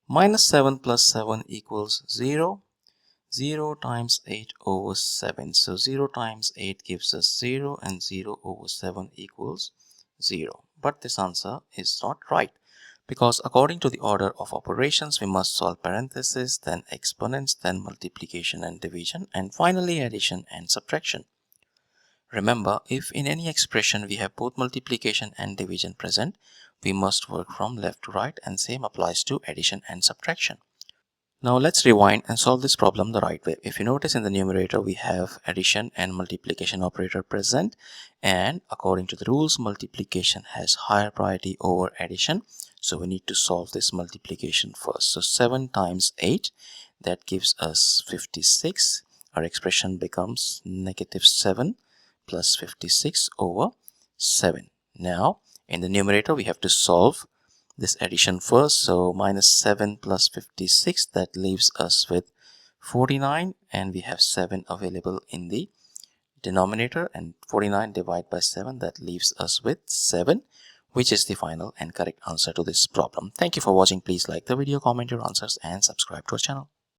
Minus 7 plus 7 equals 0. 0 times 8 over 7. So 0 times 8 gives us 0 and 0 over 7 equals 0. But this answer is not right, because according to the order of operations, we must solve parentheses, then exponents, then multiplication and division, and finally addition and subtraction. Remember, if in any expression we have both multiplication and division present, we must work from left to right, and same applies to addition and subtraction. Now let's rewind and solve this problem the right way. If you notice, in the numerator we have addition and multiplication operator present, and according to the rules, multiplication has higher priority over addition. So we need to solve this multiplication first. So 7 times 8, that gives us 56. Our expression becomes negative 7 plus 56 over 7. Now in the numerator we have to solve this addition first. So minus 7 plus 56, that leaves us with 49, and we have 7 available in the denominator, and 49 divided by 7, that leaves us with 7, which is the final and correct answer to this problem. Thank you for watching. Please like the video, comment your answers, and subscribe to our channel.